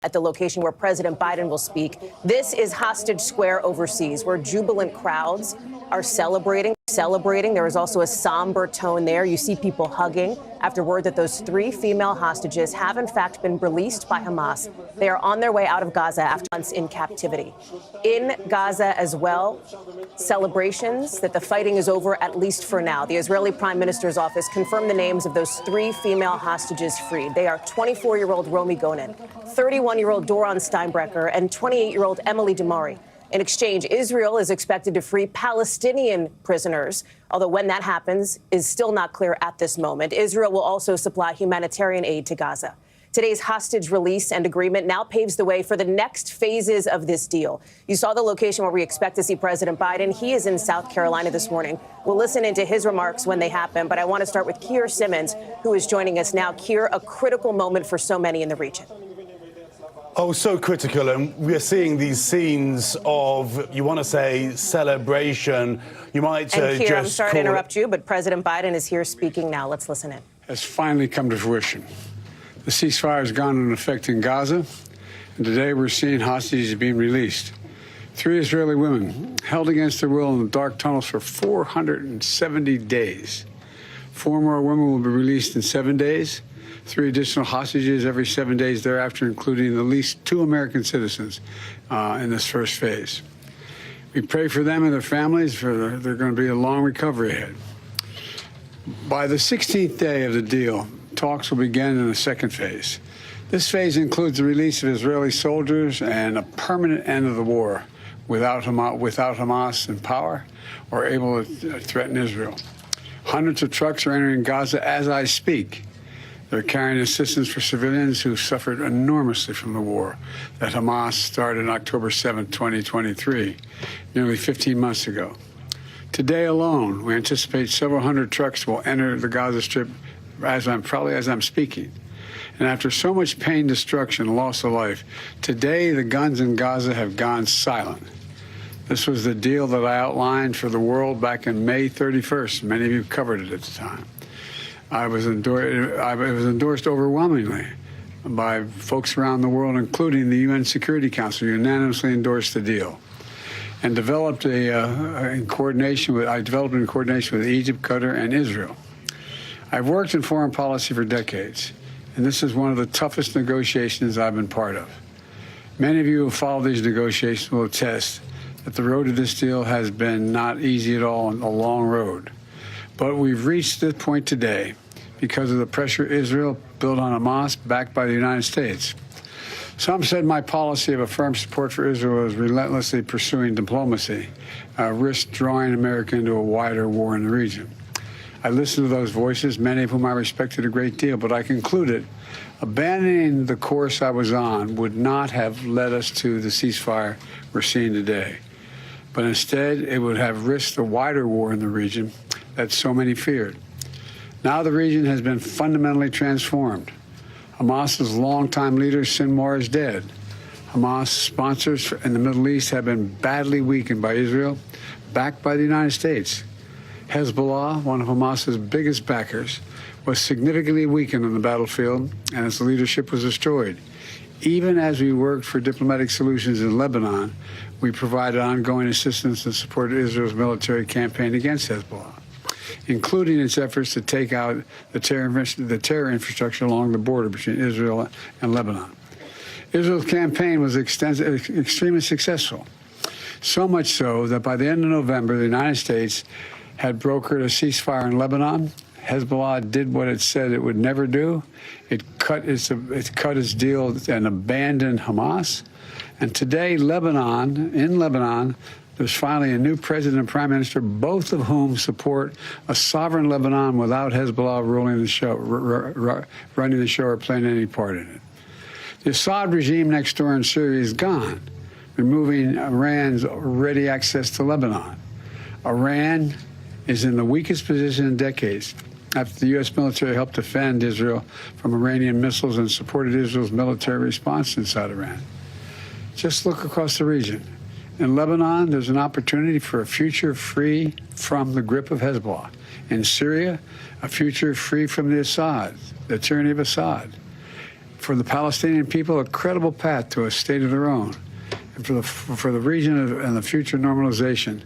at the location where President Biden will speak. This is Hostage Square overseas, where jubilant crowds are celebrating. There is also a somber tone there. You see people hugging after word that those 3 female hostages have, in fact, been released by Hamas. They are on their way out of Gaza after months in captivity. In Gaza as well, celebrations that the fighting is over, at least for now. The Israeli Prime Minister's office confirmed the names of those 3 female hostages freed. They are 24-year-old Romi Gonen, 31-year-old Doron Steinbrecher, and 28-year-old Emily Damari. In exchange, Israel is expected to free Palestinian prisoners, although when that happens is still not clear at this moment. Israel will also supply humanitarian aid to Gaza. Today's hostage release and agreement now paves the way for the next phases of this deal. You saw the location where we expect to see President Biden. He is in South Carolina this morning. We'll listen into his remarks when they happen, but I want to start with Keir Simmons, who is joining us now. Keir, a critical moment for so many in the region. Oh, so critical. And we're seeing these scenes of, you want to say, celebration. You might and Keir, just I'm sorry to interrupt you, but President Biden is here speaking now. Let's listen in. Has finally come to fruition. The ceasefire has gone into effect in Gaza, and today we're seeing hostages being released. 3 Israeli women held against their will in the dark tunnels for 470 days. 4 more women will be released in 7 days. 3 additional hostages every 7 days thereafter, including at least 2 American citizens in this first phase. We pray for them and their families. They're going to be a long recovery ahead. By the 16th day of the deal, talks will begin in the second phase. This phase includes the release of Israeli soldiers and a permanent end of the war without Hamas in power or able to threaten Israel. Hundreds of trucks are entering Gaza as I speak. They're carrying assistance for civilians who suffered enormously from the war that Hamas started on October 7, 2023, nearly 15 months ago. Today alone, we anticipate several hundred trucks will enter the Gaza Strip as I'm speaking. And after so much pain, destruction, and loss of life, today the guns in Gaza have gone silent. This was the deal that I outlined for the world back in May 31st. Many of you covered it at the time. It was endorsed overwhelmingly by folks around the world, including the UN Security Council, unanimously endorsed the deal, and developed in coordination with Egypt, Qatar, and Israel. I've worked in foreign policy for decades, and this is one of the toughest negotiations I've been part of. Many of you who followed these negotiations will attest that the road to this deal has been not easy at all, and a long road. But we've reached this point today because of the pressure Israel built on Hamas, backed by the United States. Some said my policy of a firm support for Israel is relentlessly pursuing diplomacy, risked drawing America into a wider war in the region. I listened to those voices, many of whom I respected a great deal, but I concluded abandoning the course I was on would not have led us to the ceasefire we're seeing today. But instead, it would have risked a wider war in the region that so many feared. Now the region has been fundamentally transformed. Hamas's longtime leader, Sinwar, is dead. Hamas sponsors in the Middle East have been badly weakened by Israel, backed by the United States. Hezbollah, one of Hamas's biggest backers, was significantly weakened on the battlefield, and its leadership was destroyed. Even as we worked for diplomatic solutions in Lebanon, we provided ongoing assistance and supported Israel's military campaign against Hezbollah, including its efforts to take out the terror infrastructure along the border between Israel and Lebanon. Israel's campaign was extremely successful, so much so that by the end of November, the United States had brokered a ceasefire in Lebanon. Hezbollah did what it said it would never do. It cut its deal and abandoned Hamas. And today, in Lebanon, there's finally a new president and prime minister, both of whom support a sovereign Lebanon without Hezbollah running the show or playing any part in it. The Assad regime next door in Syria is gone, removing Iran's ready access to Lebanon. Iran is in the weakest position in decades after the U.S. military helped defend Israel from Iranian missiles and supported Israel's military response inside Iran. Just look across the region. In Lebanon, there's an opportunity for a future free from the grip of Hezbollah. In Syria, a future free from the tyranny of Assad. for the Palestinian people a credible path to a state of their own, and for the region and the future normalization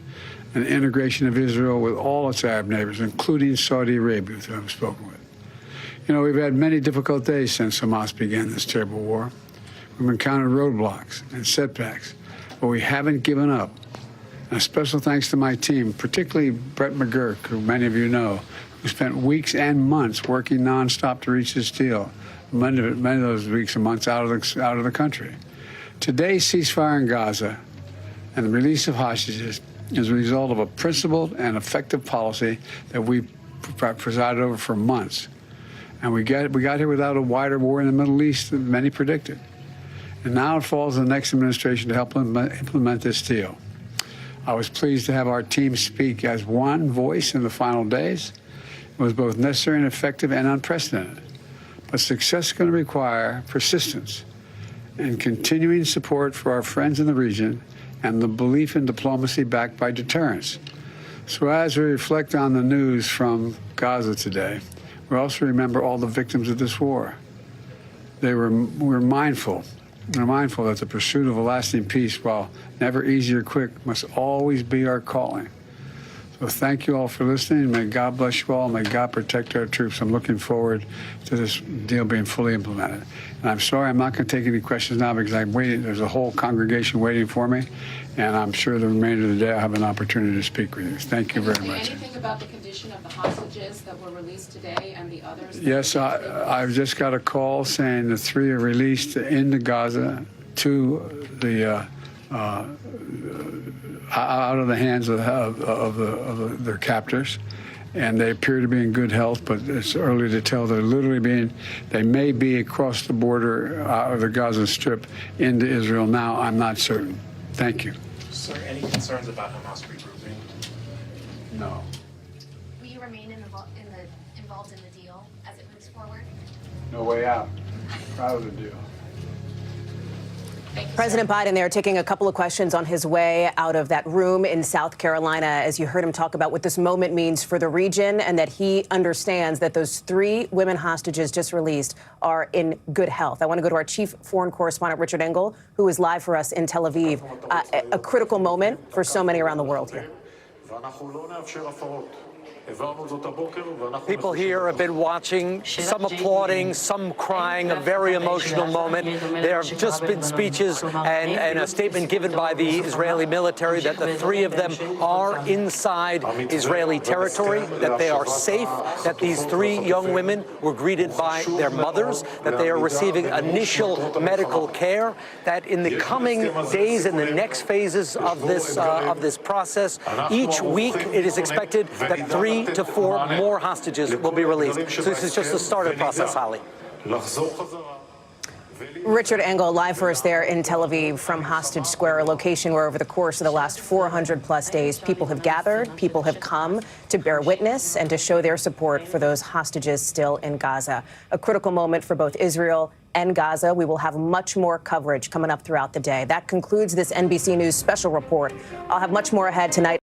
and integration of Israel with all its Arab neighbors, including Saudi Arabia, who I've spoken with. You know, we've had many difficult days since Hamas began this terrible war. We've encountered roadblocks and setbacks, but we haven't given up. And a special thanks to my team, particularly Brett McGurk, who many of you know, who spent weeks and months working nonstop to reach this deal. Many of those weeks and months out of the country. Today's ceasefire in Gaza and the release of hostages is a result of a principled and effective policy that we presided over for months. And we got here without a wider war in the Middle East than many predicted. And now it falls on the next administration to help implement this deal. I was pleased to have our team speak as one voice in the final days. It was both necessary and effective and unprecedented. But success is going to require persistence and continuing support for our friends in the region and the belief in diplomacy backed by deterrence. So as we reflect on the news from Gaza today, we also remember all the victims of this war. We're mindful that the pursuit of a lasting peace, while never easy or quick, must always be our calling. So thank you all for listening. May God bless you all. May God protect our troops. I'm looking forward to this deal being fully implemented. And I'm sorry I'm not going to take any questions now because I'm waiting. There's a whole congregation waiting for me. And I'm sure the remainder of the day I'll have an opportunity to speak with you. Thank you very much. Anything about the condition of the hostages that were released today and the others? Yes, I've just got a call saying the 3 are released into Gaza, 2 the out of the hands of their captors, and they appear to be in good health, but it's early to tell. They may be across the border out of the Gaza Strip into Israel now. I'm not certain. Thank you. Sir, any concerns about Hamas regrouping? No. Will you remain involved in the deal as it moves forward? No way out. Proud of the deal. President Biden there taking a couple of questions on his way out of that room in South Carolina, as you heard him talk about what this moment means for the region and that he understands that those 3 women hostages just released are in good health. I want to go to our chief foreign correspondent, Richard Engel, who is live for us in Tel Aviv. A critical moment for so many around the world here. People here have been watching, some applauding, some crying, a very emotional moment. There have just been speeches and a statement given by the Israeli military that the 3 of them are inside Israeli territory, that they are safe, that these 3 young women were greeted by their mothers, that they are receiving initial medical care, that in the coming days and the next phases of this process, each week it is expected that 3 to 4 more hostages will be released. So this is just the start of the process, Holly. Richard Engel live for us there in Tel Aviv from Hostage Square, a location where over the course of the last 400+ days, people have gathered, people have come to bear witness and to show their support for those hostages still in Gaza. A critical moment for both Israel and Gaza. We will have much more coverage coming up throughout the day. That concludes this NBC News special report. I'll have much more ahead tonight.